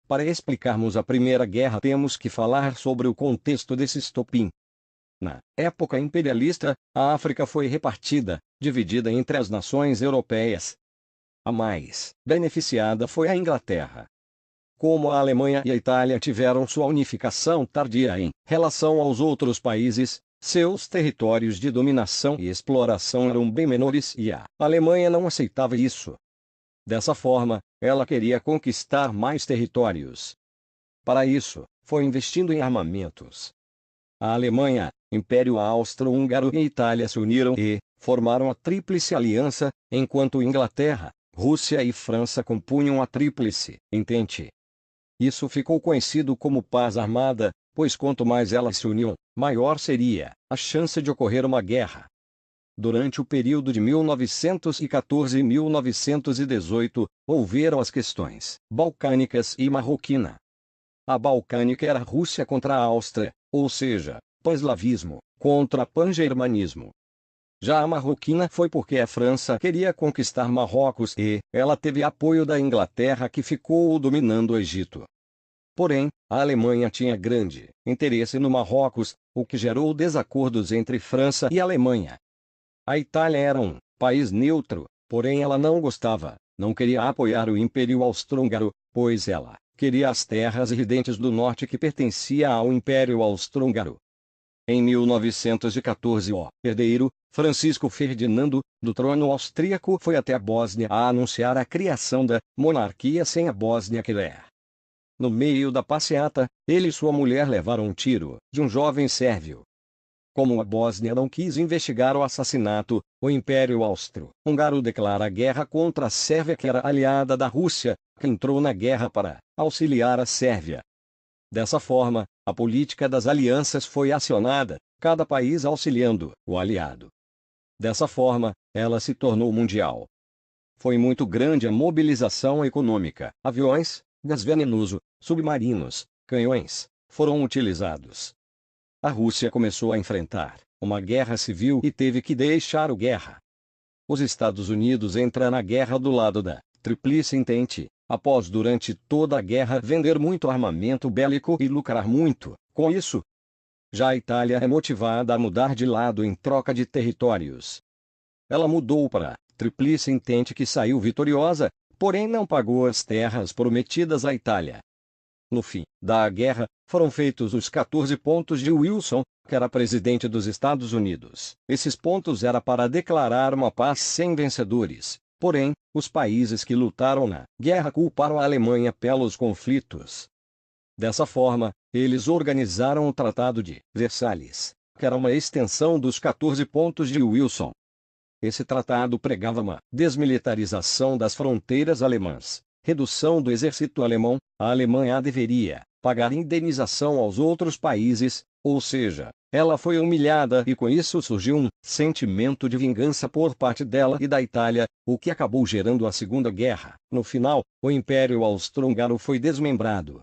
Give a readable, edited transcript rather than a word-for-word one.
para explicarmos a Primeira Guerra temos que falar sobre o contexto desse estopim. Na época imperialista, a África foi repartida, dividida entre as nações europeias. A mais beneficiada foi a Inglaterra. Como a Alemanha e a Itália tiveram sua unificação tardia em relação aos outros países, seus territórios de dominação e exploração eram bem menores e a Alemanha não aceitava isso. Dessa forma, ela queria conquistar mais territórios. Para isso, foi investindo em armamentos. A Alemanha, Império Austro-Húngaro e Itália se uniram e formaram a Tríplice Aliança, enquanto Inglaterra, Rússia e França compunham a Tríplice Entente. Isso ficou conhecido como paz armada, pois quanto mais elas se uniam, maior seria a chance de ocorrer uma guerra. Durante o período de 1914 e 1918, houveram as questões balcânicas e marroquina. A balcânica era a Rússia contra a Áustria, ou seja, pan-eslavismo contra pan-germanismo. Já a marroquina foi porque a França queria conquistar Marrocos e ela teve apoio da Inglaterra que ficou dominando o Egito. Porém, a Alemanha tinha grande interesse no Marrocos, o que gerou desacordos entre França e Alemanha. A Itália era um país neutro, porém ela não queria apoiar o Império Austro-Húngaro, pois ela queria as terras ridentes do norte que pertencia ao Império Austro-Húngaro. Em 1914 o herdeiro, Francisco Ferdinando, do trono austríaco foi até a Bósnia a anunciar a criação da monarquia sem a Bósnia querer. No meio da passeata, ele e sua mulher levaram um tiro de um jovem sérvio. Como a Bósnia não quis investigar o assassinato, o Império Austro-Húngaro declara guerra contra a Sérvia, que era aliada da Rússia, que entrou na guerra para auxiliar a Sérvia. Dessa forma, a política das alianças foi acionada, cada país auxiliando o aliado. Dessa forma, ela se tornou mundial. Foi muito grande a mobilização econômica. Aviões, gás venenoso, submarinos, canhões, foram utilizados. A Rússia começou a enfrentar uma guerra civil e teve que deixar a guerra. Os Estados Unidos entram na guerra do lado da Tríplice Entente, após durante toda a guerra vender muito armamento bélico e lucrar muito com isso. Já a Itália é motivada a mudar de lado em troca de territórios. Ela mudou para a Tríplice Entente, que saiu vitoriosa, porém não pagou as terras prometidas à Itália. No fim da guerra, foram feitos os 14 pontos de Wilson, que era presidente dos Estados Unidos. Esses pontos eram para declarar uma paz sem vencedores. Porém, os países que lutaram na guerra culparam a Alemanha pelos conflitos. Dessa forma, eles organizaram o Tratado de Versalhes, que era uma extensão dos 14 pontos de Wilson. Esse tratado pregava uma desmilitarização das fronteiras alemãs, redução do exército alemão. A Alemanha deveria pagar indenização aos outros países, ou seja, ela foi humilhada e com isso surgiu um sentimento de vingança por parte dela e da Itália, o que acabou gerando a Segunda Guerra. No final, o Império Austro-Húngaro foi desmembrado,